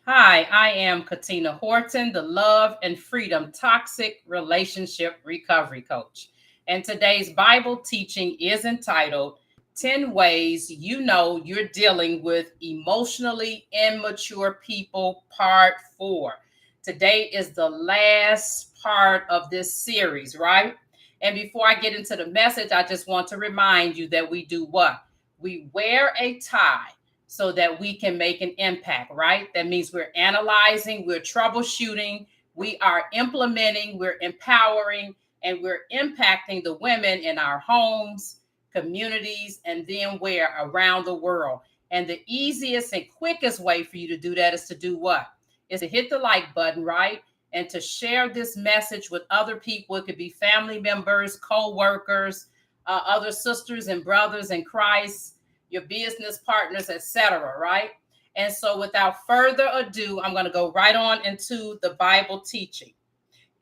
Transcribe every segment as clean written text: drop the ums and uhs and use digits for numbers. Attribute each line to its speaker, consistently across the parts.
Speaker 1: Hi, I am Katina Horton, the Love and Freedom Toxic Relationship Recovery Coach. And today's Bible teaching is entitled 10 Ways You Know You're Dealing with Emotionally Immature People, Part 4. Today is the last part of this series, right? And before I get into the message, I just want to remind you that we do what? We wear a tie so that we can make an impact, right? That means we're analyzing, we're troubleshooting, we are implementing, we're empowering, and we're impacting the women in our homes, communities, and then where around the world. And the easiest and quickest way for you to do that is to do what? Is to hit the like button, right? And to share this message with other people. It could be family members, co-workers, other sisters and brothers in Christ, your business partners, etc., right? And so without further ado, I'm going to go right on into the Bible teaching.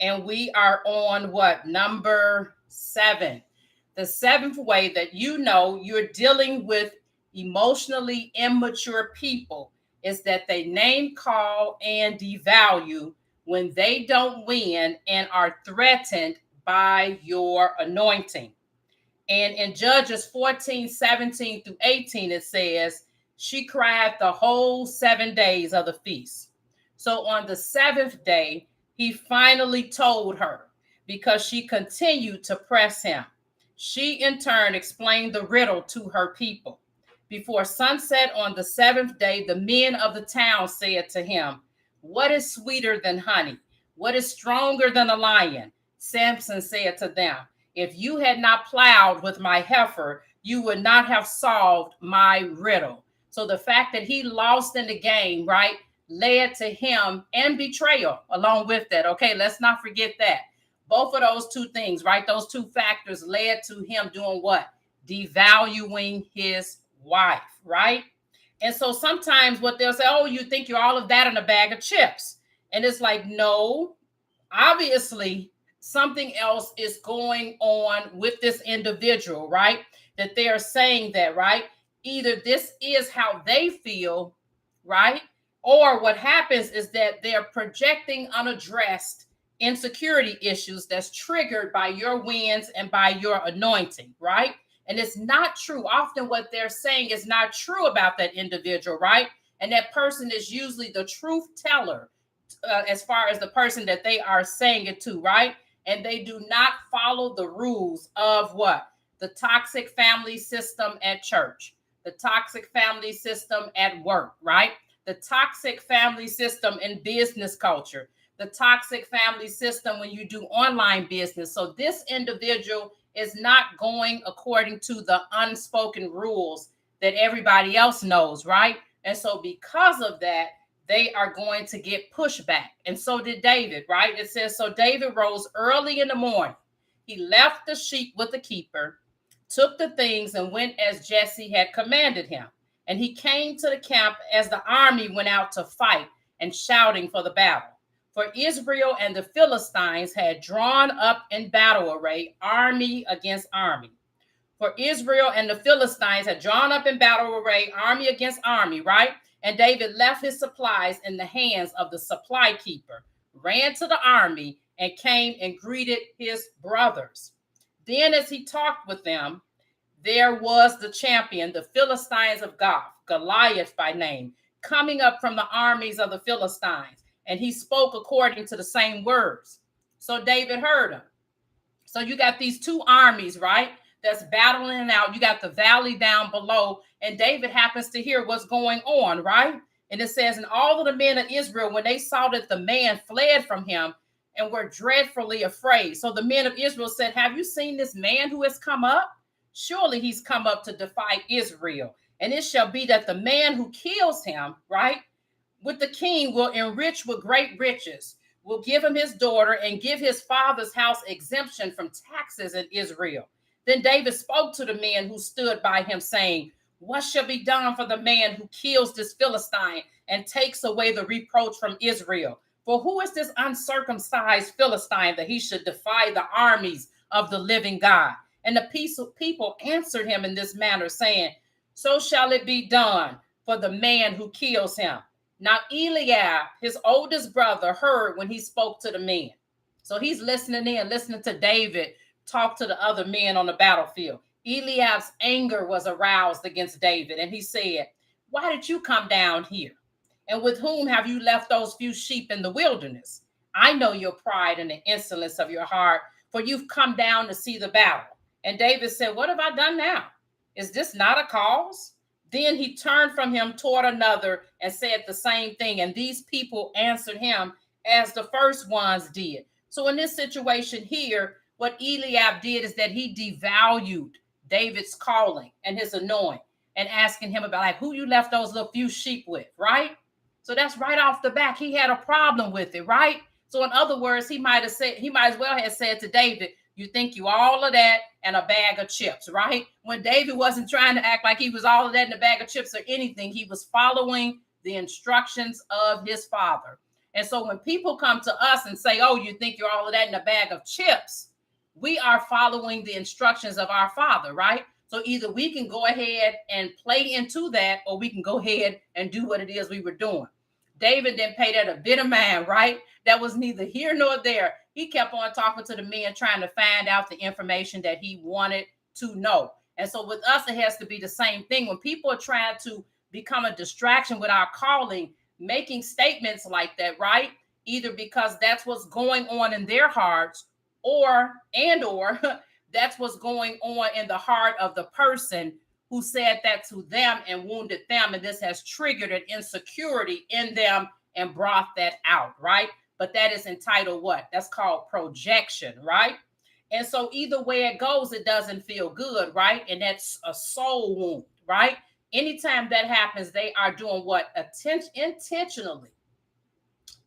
Speaker 1: And we are on what? Number 7. The seventh way that you know you're dealing with emotionally immature people is that they name call and devalue when they don't win and are threatened by your anointing. And in Judges 14:17-18, it says, she cried the whole 7 days of the feast. So on the seventh day, he finally told her because she continued to press him. She in turn explained the riddle to her people. Before sunset on the seventh day, the men of the town said to him, what is sweeter than honey? What is stronger than a lion? Samson said to them, if you had not plowed with my heifer, you would not have solved my riddle. So the fact that he lost in the game, right, led to him and betrayal along with that. Okay, let's not forget that. Both of those two things, right, those two factors led to him doing what? Devaluing his wife, right? And so sometimes what they'll say, oh, you think you're all of that in a bag of chips. And it's like, no, obviously something else is going on with this individual, right? That they are saying that, right? Either this is how they feel, right? Or what happens is that they're projecting unaddressed insecurity issues that's triggered by your wins and by your anointing, right? And it's not true. Often what they're saying is not true about that individual, right? And that person is usually the truth teller as far as the person that they are saying it to, right? And they do not follow the rules of what? The toxic family system at church, the toxic family system at work, right? The toxic family system in business culture, the toxic family system when you do online business. So this individual is not going according to the unspoken rules that everybody else knows, right? And so because of that, they are going to get pushback. And so did David, right? It says, so David rose early in the morning. He left the sheep with the keeper, took the things, and went as Jesse had commanded him. And he came to the camp as the army went out to fight and shouting for the battle. For Israel and the Philistines had drawn up in battle array, army against army. For Israel and the Philistines had drawn up in battle array, army against army, right? And David left his supplies in the hands of the supply keeper, ran to the army, and came and greeted his brothers. Then, as he talked with them, there was the champion, the Philistines of Gath, Goliath by name, coming up from the armies of the Philistines. And he spoke according to the same words. So David heard him. So you got these two armies, right? That's battling out. You got the valley down below, and David happens to hear what's going on, right? And it says, and all of the men of Israel, when they saw that the man fled from him and were dreadfully afraid. So the men of Israel said, have you seen this man who has come up? Surely he's come up to defy Israel. And it shall be that the man who kills him, right, with the king will enrich with great riches, will give him his daughter and give his father's house exemption from taxes in Israel. Then David spoke to the men who stood by him, saying, what shall be done for the man who kills this Philistine and takes away the reproach from Israel? For who is this uncircumcised Philistine that he should defy the armies of the living God? And the people answered him in this manner, saying, so shall it be done for the man who kills him. Now Eliab, his oldest brother, heard when he spoke to the men. So he's listening to David talk to the other men on the battlefield. Eliab's anger was aroused against David, and he said, "Why did you come down here? And with whom have you left those few sheep in the wilderness? I know your pride and the insolence of your heart, for you've come down to see the battle." And David said, "What have I done now? Is this not a cause?" Then he turned from him toward another and said the same thing. And these people answered him as the first ones did. So in this situation here, what Eliab did is that he devalued David's calling and his anointing and asking him about like who you left those little few sheep with, right? So that's right off the back. He had a problem with it, right? So in other words, he might as well have said to David, "You think you all of that and a bag of chips," right? When David wasn't trying to act like he was all of that in a bag of chips or anything, he was following the instructions of his father. And so when people come to us and say, "Oh, you think you're all of that in a bag of chips," we are following the instructions of our father, right? So either we can go ahead and play into that, or we can go ahead and do what it is we were doing. David didn't pay that a bit of mind, right? That was neither here nor there. He kept on talking to the men, trying to find out the information that he wanted to know. And so with us, it has to be the same thing. When people are trying to become a distraction with our calling, making statements like that, right? Either because that's what's going on in their hearts, or that's what's going on in the heart of the person who said that to them and wounded them. And this has triggered an insecurity in them and brought that out, right? But that is entitled what? That's called projection, right? And so either way it goes, it doesn't feel good, right? And that's a soul wound, right? Anytime that happens, they are doing what?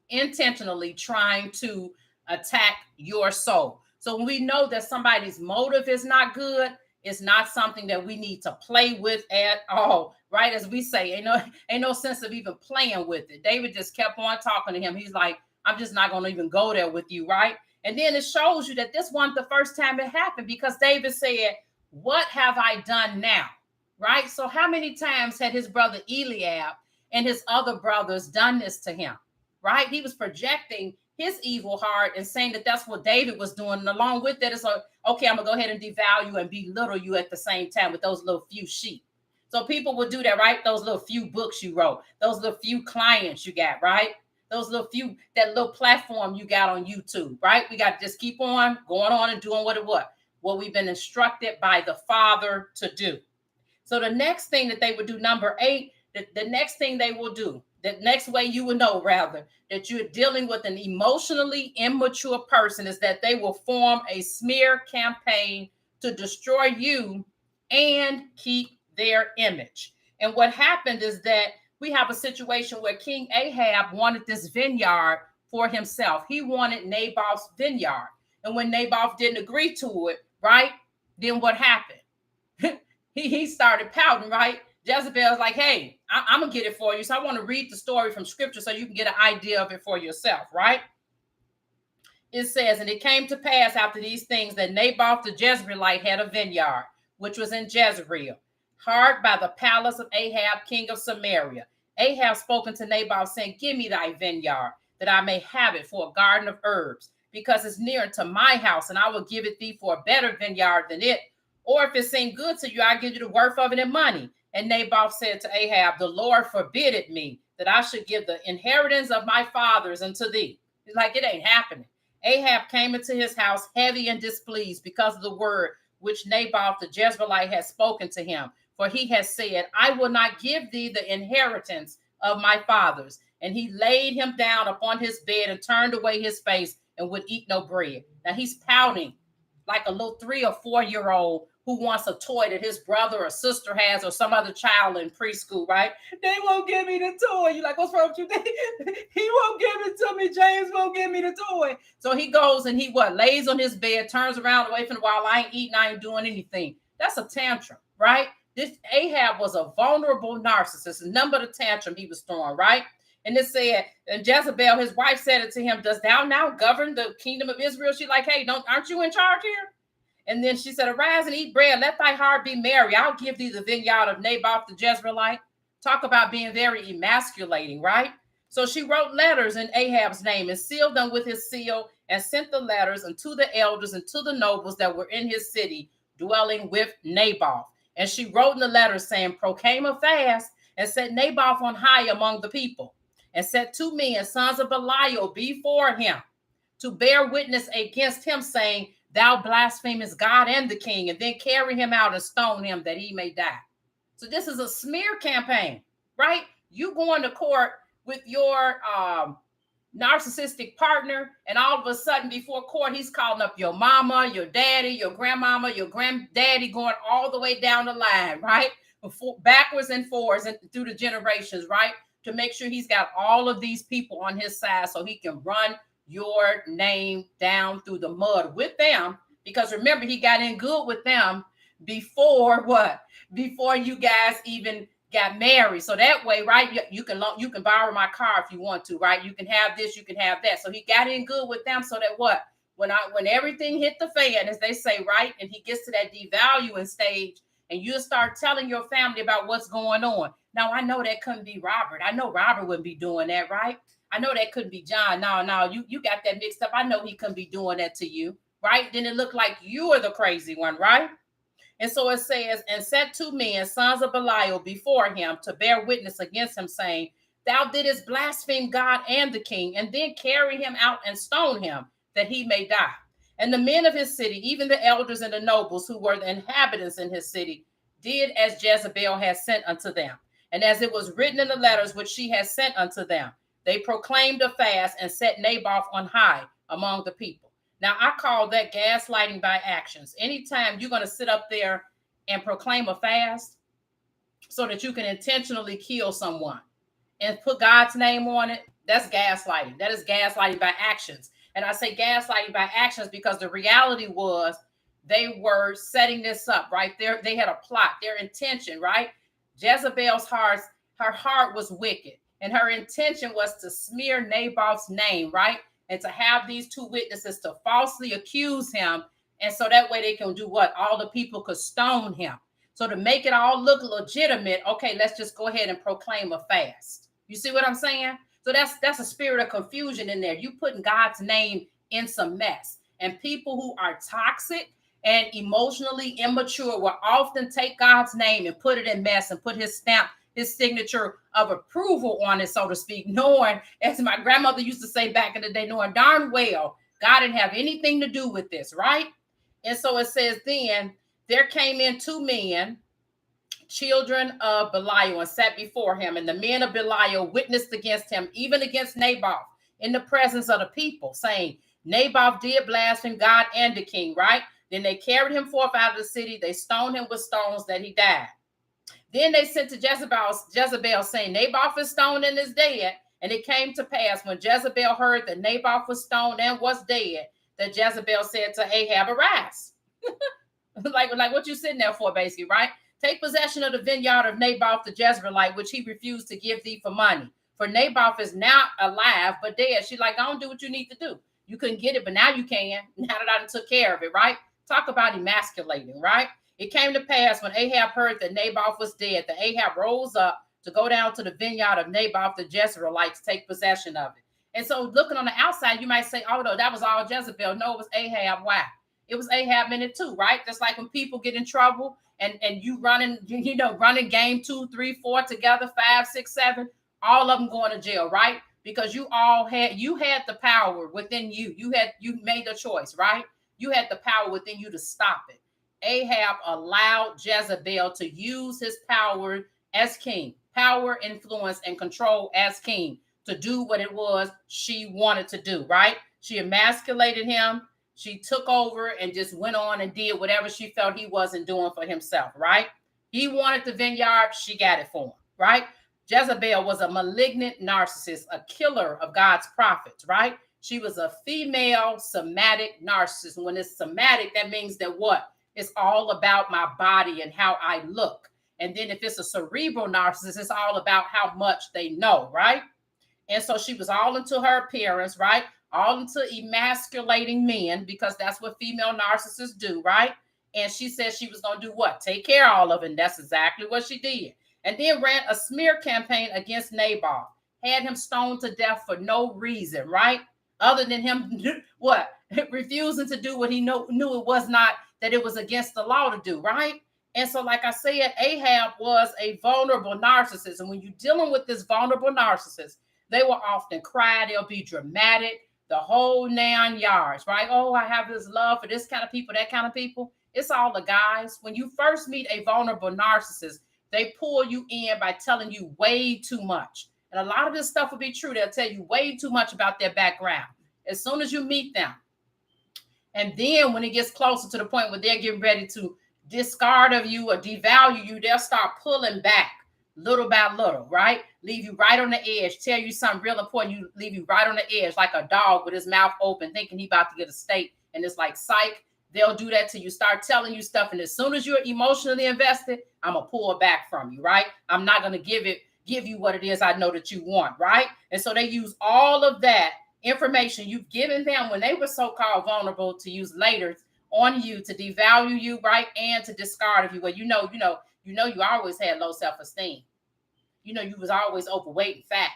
Speaker 1: Intentionally trying to attack your soul. So when we know that somebody's motive is not good, it's not something that we need to play with at all, right? As we say, ain't no sense of even playing with it. David just kept on talking to him. He's like, "I'm just not going to even go there with you," right? And then it shows you that this wasn't the first time it happened, because David said, "What have I done now?" Right? So how many times had his brother Eliab and his other brothers done this to him? Right? He was projecting his evil heart and saying that that's what David was doing. And along with that, it's like, okay, I'm going to go ahead and devalue and belittle you at the same time with those little few sheep. So people would do that, right? Those little few books you wrote, those little few clients you got, right? Those little few, that little platform you got on YouTube, right? We got to just keep on going on and doing what we've been instructed by the Father to do. So the next thing that they would do, number 8, the next thing they will do, the next way you will know, rather, that you're dealing with an emotionally immature person is that they will form a smear campaign to destroy you and keep their image. And what happened is that we have a situation where King Ahab wanted this vineyard for himself. He wanted Naboth's vineyard. And when Naboth didn't agree to it, right, then what happened? he started pouting, right? Jezebel's like, "Hey, I'm going to get it for you." So I want to read the story from scripture so you can get an idea of it for yourself, right? It says, "And it came to pass after these things that Naboth the Jezreelite had a vineyard, which was in Jezreel, hard by the palace of Ahab, king of Samaria. Ahab spoke unto Naboth, saying, 'Give me thy vineyard, that I may have it for a garden of herbs, because it's near to my house, and I will give it thee for a better vineyard than it. Or if it seem good to you, I'll give you the worth of it in money.' And Naboth said to Ahab, 'The Lord forbid it me, that I should give the inheritance of my fathers unto thee.'" He's like, it ain't happening. Ahab came into his house heavy and displeased because of the word which Naboth the Jezreelite had spoken to him. For he has said, "I will not give thee the inheritance of my fathers." And he laid him down upon his bed and turned away his face and would eat no bread. Now he's pouting like a little 3 or 4-year-old who wants a toy that his brother or sister has, or some other child in preschool, right? "They won't give me the toy." You're like, "What's wrong with you?" "He won't give it to me. James won't give me the toy." So he goes and he lays on his bed, turns around away from the wall. "I ain't eating, I ain't doing anything." That's a tantrum, right? This Ahab was a vulnerable narcissist. Number the tantrum he was throwing, right? And it said, and Jezebel, his wife, said it to him, "Dost thou now govern the kingdom of Israel?" She's like, "Hey, aren't you in charge here?" And then she said, "Arise and eat bread. Let thy heart be merry. I'll give thee the vineyard of Naboth the Jezreelite." Talk about being very emasculating, right? So she wrote letters in Ahab's name and sealed them with his seal and sent the letters unto the elders and to the nobles that were in his city, dwelling with Naboth. And she wrote in the letter saying, proclaim a fast and set Naboth on high among the people, and set 2 men, sons of Belial, before him to bear witness against him, saying, thou blasphemest God and the king, and then carry him out and stone him that he may die. So this is a smear campaign, right? You going to court with your narcissistic partner, and all of a sudden before court, he's calling up your mama, your daddy, your grandmama, your granddaddy, going all the way down the line, right? Backwards and forwards and through the generations, right? To make sure he's got all of these people on his side so he can run your name down through the mud with them. Because remember, he got in good with them before what? Before you guys even got married. So that way, right, you can borrow my car if you want to, right? You can have this, you can have that. So he got in good with them so that what? When everything hit the fan, as they say, right, and he gets to that devaluing stage, and you start telling your family about what's going on. Now, I know that couldn't be Robert. I know Robert wouldn't be doing that, right? I know that couldn't be John. No, you got that mixed up. I know he couldn't be doing that to you, right? Then it looked like you are the crazy one, right? And so it says, and set 2 men, sons of Belial, before him to bear witness against him, saying, thou didst blaspheme God and the king, and then carry him out and stone him, that he may die. And the men of his city, even the elders and the nobles who were the inhabitants in his city, did as Jezebel had sent unto them. And as it was written in the letters which she had sent unto them, they proclaimed a fast and set Naboth on high among the people. Now, I call that gaslighting by actions. Anytime you're going to sit up there and proclaim a fast so that you can intentionally kill someone and put God's name on it, that's gaslighting. That is gaslighting by actions. And I say gaslighting by actions because the reality was they were setting this up, right? They had a plot, their intention, right? Jezebel's her heart was wicked, and her intention was to smear Naboth's name, right? And to have these 2 witnesses to falsely accuse him. And so that way they can do what? All the people could stone him. So to make it all look legitimate, okay, let's just go ahead and proclaim a fast. You see what I'm saying? So that's a spirit of confusion in there. You putting God's name in some mess. And people who are toxic and emotionally immature will often take God's name and put it in mess and put his stamp, his signature of approval on it, so to speak, knowing, as my grandmother used to say back in the day, knowing darn well God didn't have anything to do with this, right? And so it says, then there came in 2 men, children of Belial, and sat before him. And the men of Belial witnessed against him, even against Naboth, in the presence of the people, saying, Naboth did blaspheme God and the king, right? Then they carried him forth out of the city. They stoned him with stones that he died. Then they sent to Jezebel, saying, Naboth is stoned and is dead. And it came to pass, when Jezebel heard that Naboth was stoned and was dead, that Jezebel said to Ahab, arise. like what you sitting there for, basically, right? Take possession of the vineyard of Naboth the Jezreelite, which he refused to give thee for money. For Naboth is now alive, but dead. She's like, don't do what you need to do. You couldn't get it, but now you can. Now that I took care of it, right? Talk about emasculating, right? It came to pass when Ahab heard that Naboth was dead, that Ahab rose up to go down to the vineyard of Naboth the Jezreelite to take possession of it. And so looking on the outside, you might say, oh, no, that was all Jezebel. No, it was Ahab. Why? It was Ahab in it too, right? Just like when people get in trouble and you running game 2, 3, 4 together, 5, 6, 7, all of them going to jail, right? Because you had the power within you. You made the choice, right? You had the power within you to stop it. Ahab allowed Jezebel to use his power as king, power, influence, and control as king to do what it was she wanted to do, right? She emasculated him. She took over and just went on and did whatever she felt he wasn't doing for himself, right? He wanted the vineyard. She got it for him, right? Jezebel was a malignant narcissist, a killer of God's prophets, right? She was a female somatic narcissist. When it's somatic, that means that what? It's all about my body and how I look. And then if it's a cerebral narcissist, it's all about how much they know, right? And so she was all into her appearance, right? All into emasculating men, because that's what female narcissists do, right? And she said she was going to do what? Take care of all of it. And that's exactly what she did. And then ran a smear campaign against Naboth, had him stoned to death for no reason, right? Other than him, what? Refusing to do what he knew it was not, that it was against the law to do, right? And so, like I said, Ahab was a vulnerable narcissist. And when you're dealing with this vulnerable narcissist, they will often cry, they'll be dramatic, the whole 9 yards, right? Oh, I have this love for this kind of people, that kind of people. It's all the guys. When you first meet a vulnerable narcissist, they pull you in by telling you way too much. And a lot of this stuff will be true. They'll tell you way too much about their background as soon as you meet them. And then when it gets closer to the point where they're getting ready to discard of you or devalue you, they'll start pulling back little by little, right? Leave you right on the edge, tell you something real important, leave you right on the edge like a dog with his mouth open thinking he about to get a steak, and it's like, psych. They'll do that till you start telling you stuff, and as soon as you're emotionally invested, I'm gonna pull back from you, right? I'm not gonna give you what it is I know that you want, right? And so they use all of that information you've given them when they were so-called vulnerable to use later on you to devalue you, right? And to discard of you. Well, you always had low self-esteem. You was always overweight and fat.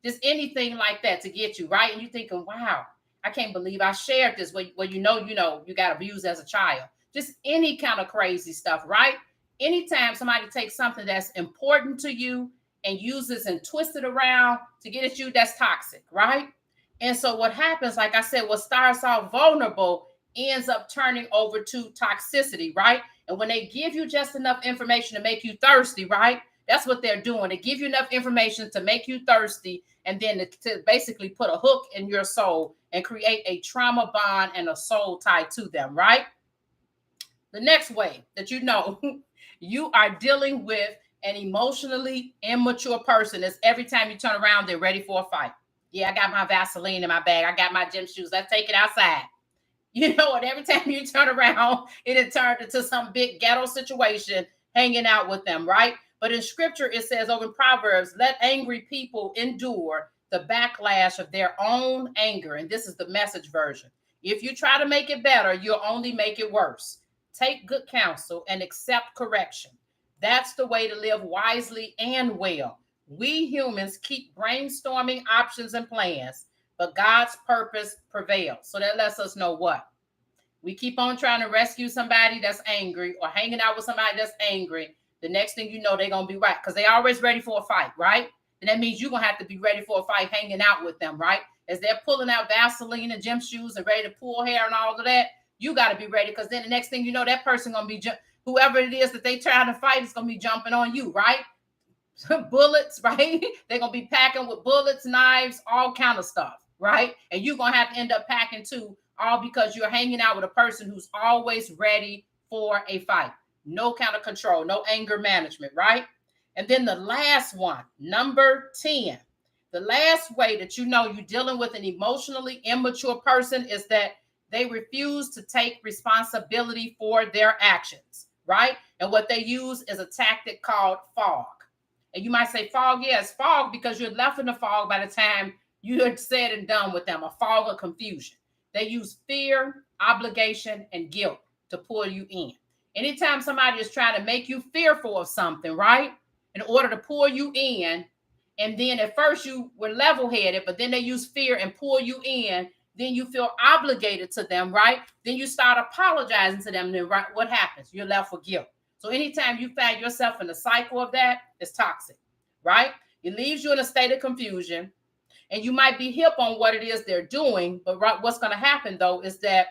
Speaker 1: Just anything like that to get you, right? And you're thinking, wow, I can't believe I shared this. Well, you got abused as a child. Just any kind of crazy stuff, right? Anytime somebody takes something that's important to you and uses and twists it around to get at you, that's toxic, right? And so what happens, like I said, what starts off vulnerable ends up turning over to toxicity, right? And when they give you just enough information to make you thirsty, right? That's what they're doing. They give you enough information to make you thirsty, and then to basically put a hook in your soul and create a trauma bond and a soul tie to them, right? The next way that you are dealing with an emotionally immature person is every time you turn around, they're ready for a fight. Yeah, I got my Vaseline in my bag. I got my gym shoes. Let's take it outside. And every time you turn around, it had turned into some big ghetto situation hanging out with them, right? But in scripture, it says over in Proverbs, let angry people endure the backlash of their own anger. And this is the Message version. If you try to make it better, you'll only make it worse. Take good counsel and accept correction. That's the way to live wisely and well. We humans keep brainstorming options and plans, but God's purpose prevails. So that lets us know what? We keep on trying to rescue somebody that's angry or hanging out with somebody that's angry. The next thing you know, they're going to be right because they're always ready for a fight, right? And that means you're going to have to be ready for a fight hanging out with them, right? As they're pulling out Vaseline and gym shoes and ready to pull hair and all of that, you got to be ready because then the next thing you know, that person going to be, whoever it is that they trying to fight is going to be jumping on you, right? Bullets, right? They're going to be packing with bullets, knives, all kind of stuff, right? And you're going to have to end up packing too, all because you're hanging out with a person who's always ready for a fight. No kind of control, no anger management, right? And then the last one, number 10, the last way that you're dealing with an emotionally immature person is that they refuse to take responsibility for their actions, right? And what they use is a tactic called fog. And you might say fog, yes, fog, because you're left in the fog by the time you had said and done with them, a fog of confusion. They use fear, obligation, and guilt to pull you in. Anytime somebody is trying to make you fearful of something, right, in order to pull you in, and then at first you were level-headed, but then they use fear and pull you in, then you feel obligated to them, right? Then you start apologizing to them, and then what happens? You're left with guilt. So anytime you find yourself in the cycle of that, it's toxic, right? It leaves you in a state of confusion, and you might be hip on what it is they're doing, but what's going to happen, though, is that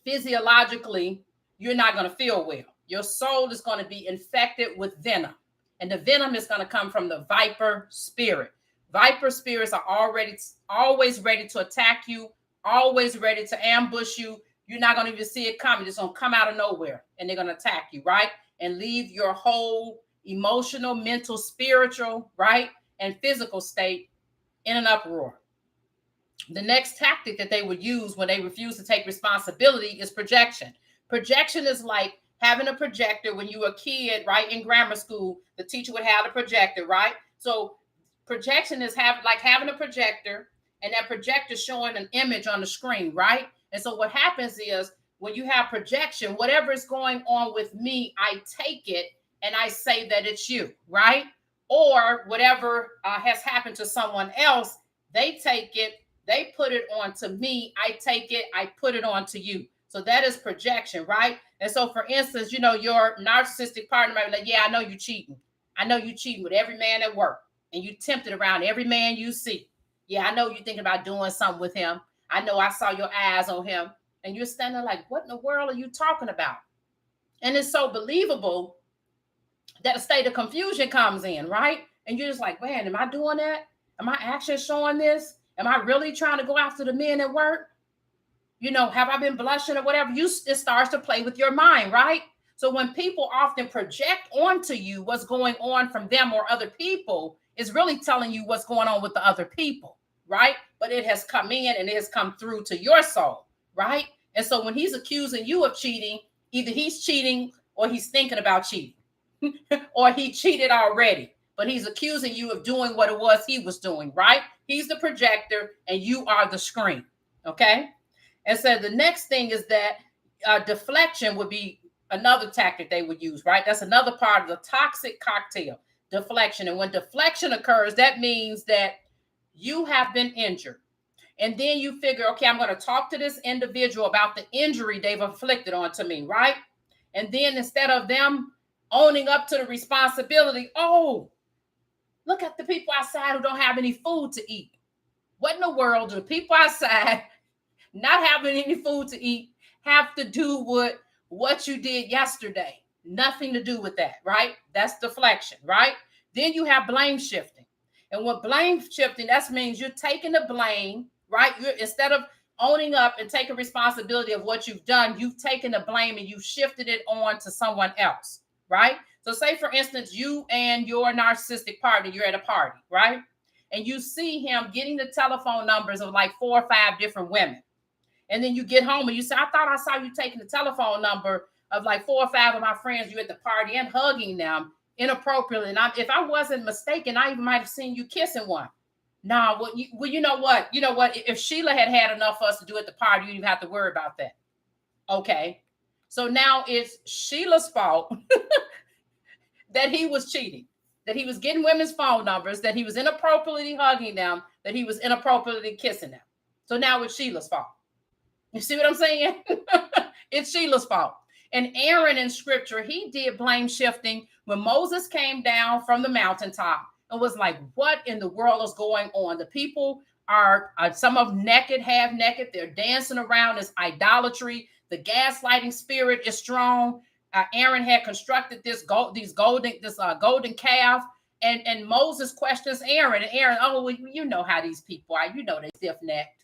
Speaker 1: physiologically, you're not going to feel well. Your soul is going to be infected with venom, and the venom is going to come from the viper spirit. Viper spirits are always ready to attack you, always ready to ambush you. You're not going to even see it coming. It's going to come out of nowhere, and they're going to attack you, right? And leave your whole emotional, mental, spiritual, right, and physical state in an uproar. The next tactic that they would use when they refuse to take responsibility is projection. Projection is like having a projector when you were a kid, right? In grammar school, the teacher would have a projector, right? So projection is having a projector, and that projector showing an image on the screen, right? And so what happens is when you have projection, whatever is going on with me, I take it and I say that it's you, right? or whatever has happened to someone else, they take it, they put it onto me, I take it, I put it onto you. So that is projection, right? And so, for instance, your narcissistic partner might be like, yeah, I know you cheating. I know you cheating with every man at work, and you tempted around every man you see. Yeah, I know you thinking about doing something with him. I know I saw your eyes on him. And you're standing like, what in the world are you talking about? And it's so believable that a state of confusion comes in, right? And you're just like, man, am I doing that? Am I actually showing this? Am I really trying to go after the men at work? Have I been blushing or whatever? It starts to play with your mind, right? So when people often project onto you what's going on from them or other people, it's really telling you what's going on with the other people, right? But it has come in and it has come through to your soul, right? And so when he's accusing you of cheating, either he's cheating or he's thinking about cheating, or he cheated already, but he's accusing you of doing what it was he was doing, right? He's the projector and you are the screen, okay? And so the next thing is that deflection would be another tactic they would use, right? That's another part of the toxic cocktail, deflection. And when deflection occurs, that means that you have been injured. And then you figure, okay, I'm going to talk to this individual about the injury they've inflicted onto me, right? And then instead of them owning up to the responsibility, oh, look at the people outside who don't have any food to eat. What in the world do the people outside not having any food to eat have to do with what you did yesterday? Nothing to do with that, right? That's deflection, right? Then you have blame shifting. And what blame shifting, that means you're taking the blame, right? Instead of owning up and taking responsibility of what you've done, you've taken the blame and you've shifted it on to someone else, right? So say, for instance, you and your narcissistic partner, you're at a party, right? And you see him getting the telephone numbers of like 4 or 5 different women. And then you get home and you say, I thought I saw you taking the telephone number of like 4 or 5 of my friends. You at the party and hugging them inappropriately. And if I wasn't mistaken, I even might have seen you kissing one. Nah, well, you know what? You know what? If Sheila had enough for us to do at the party, you didn't even have to worry about that. Okay. So now it's Sheila's fault that he was cheating, that he was getting women's phone numbers, that he was inappropriately hugging them, that he was inappropriately kissing them. So now it's Sheila's fault. You see what I'm saying? It's Sheila's fault. And Aaron in scripture, he did blame shifting when Moses came down from the mountaintop and was like, what in the world is going on? The people are some of naked, half naked. They're dancing around. It's idolatry. The gaslighting spirit is strong. Aaron had constructed this golden calf. And Moses questions Aaron. And Aaron, oh, well, you know how these people are. You know they stiff-necked.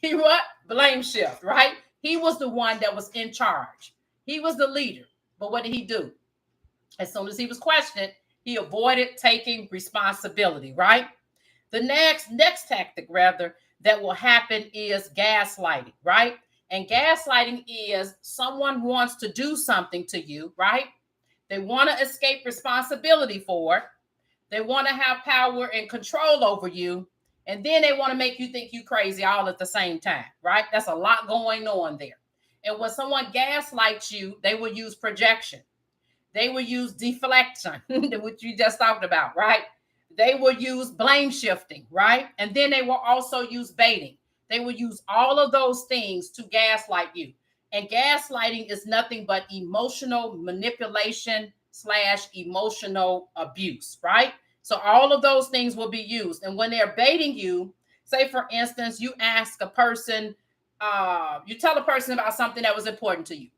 Speaker 1: He what? Blame shift, right? He was the one that was in charge. He was the leader. But what did he do? As soon as he was questioned, he avoided taking responsibility, right? The next tactic, rather, that will happen is gaslighting, right? And gaslighting is someone wants to do something to you, right? They want to escape responsibility for it. They want to have power and control over you. And then they want to make you think you crazy all at the same time, right? That's a lot going on there. And when someone gaslights you, they will use projection. They will use deflection, which you just talked about, right? They will use blame shifting, right? And then they will also use baiting. They will use all of those things to gaslight you. And gaslighting is nothing but emotional manipulation / emotional abuse, right? So all of those things will be used. And when they're baiting you, say, for instance, you ask a person, you tell a person about something that was important to you.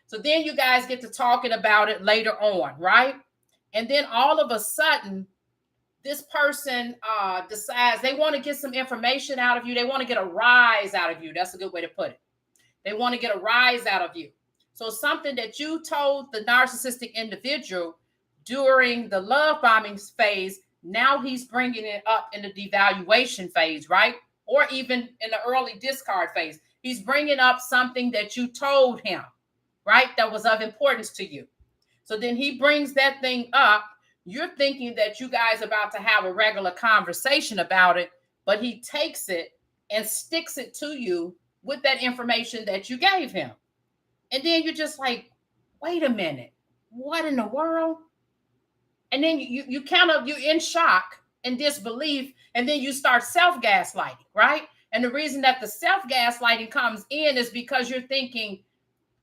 Speaker 1: So then you guys get to talking about it later on, right? And then all of a sudden, this person decides they want to get some information out of you. They want to get a rise out of you. That's a good way to put it. They want to get a rise out of you. So something that you told the narcissistic individual during the love bombing phase, now he's bringing it up in the devaluation phase, right? Or even in the early discard phase. He's bringing up something that you told him, right? That was of importance to you. So then he brings that thing up. You're thinking that you guys are about to have a regular conversation about it, but he takes it and sticks it to you with that information that you gave him. And then you're just like, wait a minute, what in the world? And then you're in shock and disbelief, and then you start self-gaslighting, right? And the reason that the self-gaslighting comes in is because you're thinking,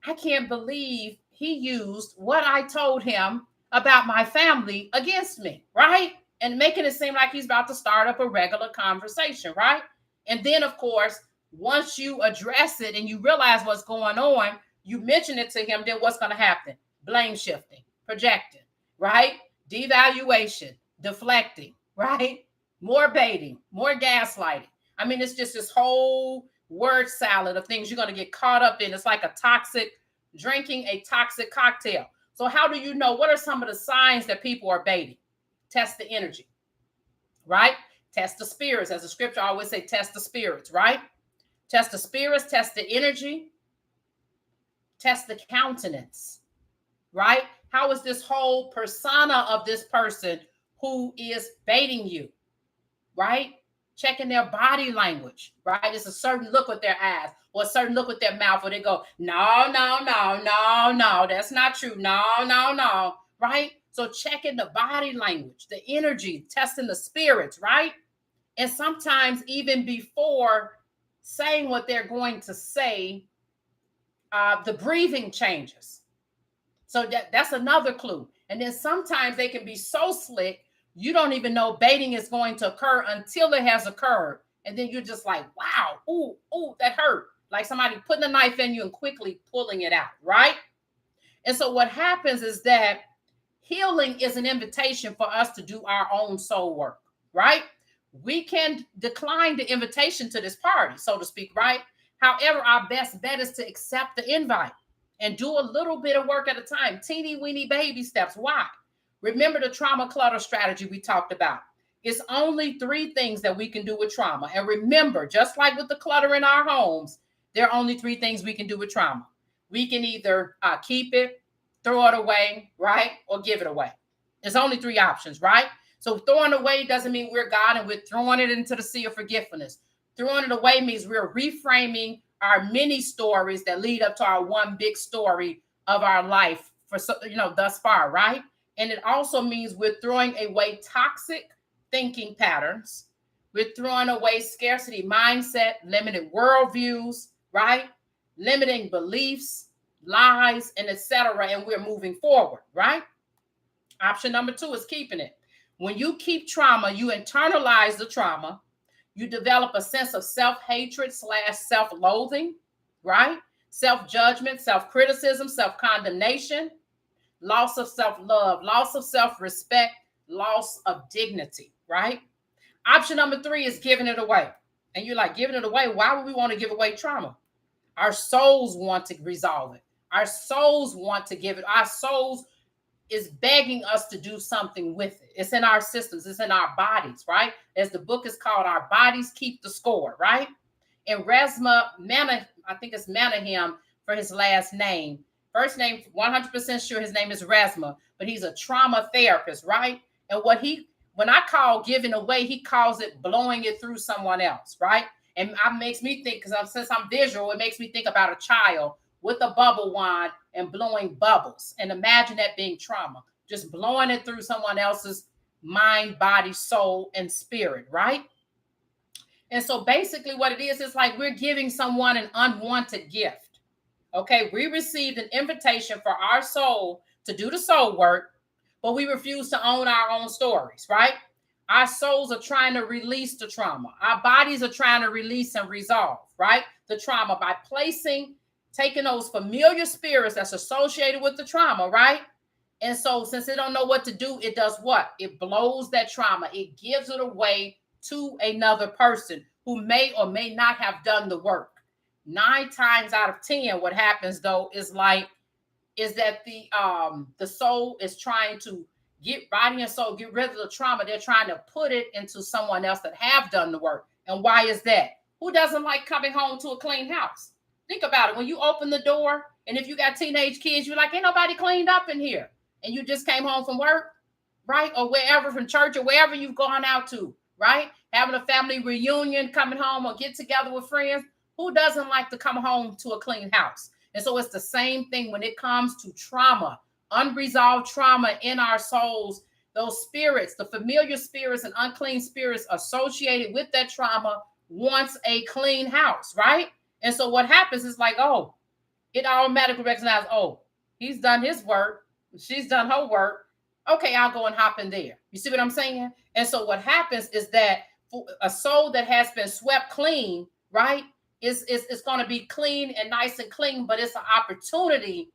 Speaker 1: I can't believe he used what I told him about my family against me, right? And making it seem like he's about to start up a regular conversation, right? And then, of course, once you address it and you realize what's going on, you mention it to him, then what's going to happen? Blame shifting, projecting, right? Devaluation, deflecting, right? More baiting, more gaslighting. I mean, it's just this whole word salad of things you're going to get caught up in. It's like drinking a toxic cocktail. So how do you know? What are some of the signs that people are baiting? Test the energy, right? Test the spirits. As the scripture always say, test the spirits, right? Test the spirits, test the energy, test the countenance, right? How is this whole persona of this person who is baiting you, right? Checking their body language, right? It's a certain look with their eyes or a certain look with their mouth where they go, no, that's not true. No, right? So checking the body language, the energy, testing the spirits, right? And sometimes even before saying what they're going to say, the breathing changes. So that's another clue. And then sometimes they can be so slick, you don't even know baiting is going to occur until it has occurred. And then you're just like, wow, ooh, that hurt. Like somebody putting a knife in you and quickly pulling it out, right? And so what happens is that healing is an invitation for us to do our own soul work, right? We can decline the invitation to this party, so to speak, right? However, our best bet is to accept the invite and do a little bit of work at a time, teeny weeny baby steps. Why? Remember the trauma clutter strategy we talked about. It's only 3 things that we can do with trauma. And remember, just like with the clutter in our homes, there are only 3 things we can do with trauma. We can either keep it, throw it away, right? Or give it away. There's only 3 options, right? So throwing away doesn't mean we're God and we're throwing it into the sea of forgetfulness. Throwing it away means we're reframing our mini stories that lead up to our one big story of our life for, thus far, right? And it also means we're throwing away toxic thinking patterns. We're throwing away scarcity mindset, limited worldviews, right? Limiting beliefs, lies, and etc. And we're moving forward, right? Option number 2 is keeping it. When you keep trauma, you internalize the trauma. You develop a sense of self-hatred / self-loathing, right? Self-judgment, self-criticism, self-condemnation, loss of self-love, loss of self-respect, loss of dignity, right? Option number 3 is giving it away. And you're like, giving it away? Why would we want to give away trauma? Our souls want to resolve it. Our souls want to give it. Our souls is begging us to do something with it. It's in our systems. It's in our bodies, right? As the book is called, Our Bodies Keep the Score, right? And I think it's Manahem for his last name. First name, 100% sure his name is Resma, but he's a trauma therapist, right? And when I call giving away, he calls it blowing it through someone else, right? And it makes me think, because since I'm visual, it makes me think about a child with a bubble wand and blowing bubbles. And imagine that being trauma, just blowing it through someone else's mind, body, soul, and spirit, right? And so basically what it is like we're giving someone an unwanted gift. Okay, we received an invitation for our soul to do the soul work, but we refuse to own our own stories, right? Our souls are trying to release the trauma. Our bodies are trying to release and resolve, right? The trauma by taking those familiar spirits that's associated with the trauma, right? And so since it don't know what to do, it does what? It blows that trauma. It gives it away to another person who may or may not have done the work. 9 times out of 10, what happens though is that the soul is trying to body and soul get rid of the trauma. They're trying to put it into someone else that have done the work. And why is that? Who doesn't like coming home to a clean house? Think about it. When you open the door, and if you got teenage kids, you're like, ain't nobody cleaned up in here. And you just came home from work, right? Or wherever, from church or wherever you've gone out to, right? Having a family reunion, coming home or get together with friends. Who doesn't like to come home to a clean house? And so it's the same thing when it comes to trauma, unresolved trauma in our souls. those spirits, the familiar spirits and unclean spirits associated with that trauma, wants a clean house, right? And so what happens is like, oh, it automatically recognizes, oh, he's done his work, she's done her work. Okay, I'll go and hop in there. You see what I'm saying? And so what happens is that a soul that has been swept clean, right, is going to be clean and nice and clean, but it's an opportunity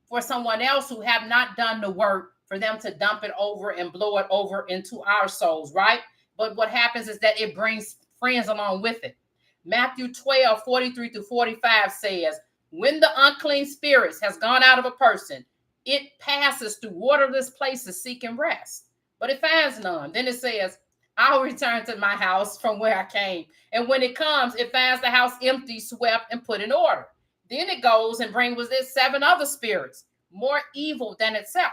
Speaker 1: for someone else who have not done the work for them to dump it over and blow it over into our souls, right? But what happens is that it brings friends along with it. Matthew 12:43-45 says, when the unclean spirits has gone out of a person, it passes through waterless places seeking rest, but it finds none. Then it says, I'll return to my house from where I came. And when it comes, it finds the house empty, swept, and put in order. Then it goes and brings with it 7 other spirits, more evil than itself.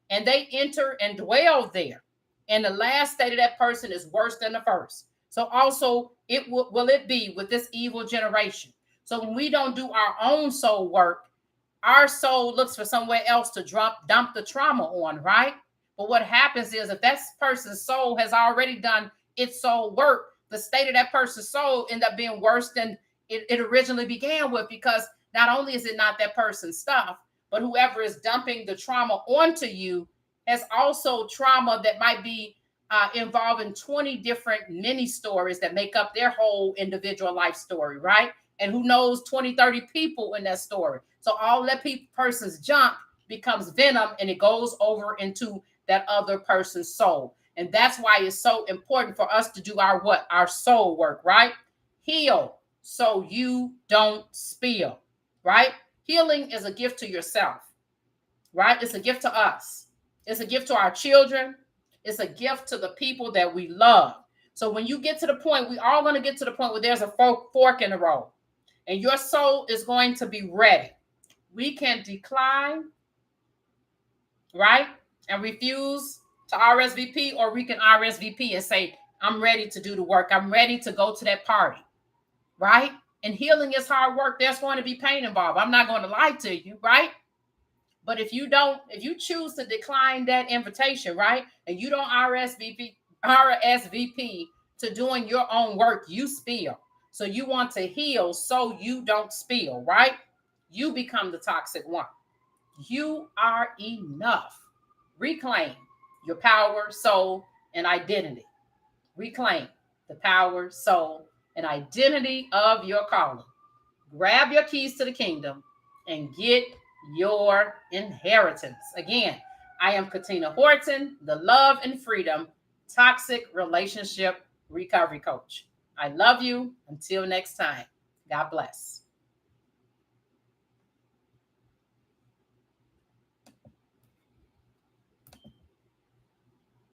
Speaker 1: And they enter and dwell there. And the last state of that person is worse than the first. So also, will it be with this evil generation? So when we don't do our own soul work, our soul looks for somewhere else to dump the trauma on, right? But what happens is if that person's soul has already done its soul work, the state of that person's soul end up being worse than it originally began with, because not only is it not that person's stuff, but whoever is dumping the trauma onto you has also trauma that might be involving 20 different mini stories that make up their whole individual life story, right? And who knows, 20, 30 people in that story. So all that person's junk becomes venom, and it goes over into that other person's soul. And that's why it's so important for us to do our soul work, right? Heal so you don't spill, right? Healing is a gift to yourself, right? It's a gift to us. It's a gift to our children. It's a gift to the people that we love. So when you get to the point, we all going to get to the point where there's a fork in the road, and your soul is going to be ready. We can decline, right, and refuse to RSVP, or we can RSVP and say, I'm ready to do the work. I'm ready to go to that party, right? And healing is hard work. There's going to be pain involved. I'm not going to lie to you, right? But if you choose to decline that invitation, right, and you don't RSVP to doing your own work, you spill. So you want to heal so you don't spill, right? You become the toxic one. You are enough. Reclaim your power, soul, and identity. Reclaim the power, soul, and identity of your calling. Grab your keys to the kingdom and get your inheritance. Again, I am Katina Horton, the Love and Freedom Toxic Relationship Recovery Coach. I love you. Until next time, God bless.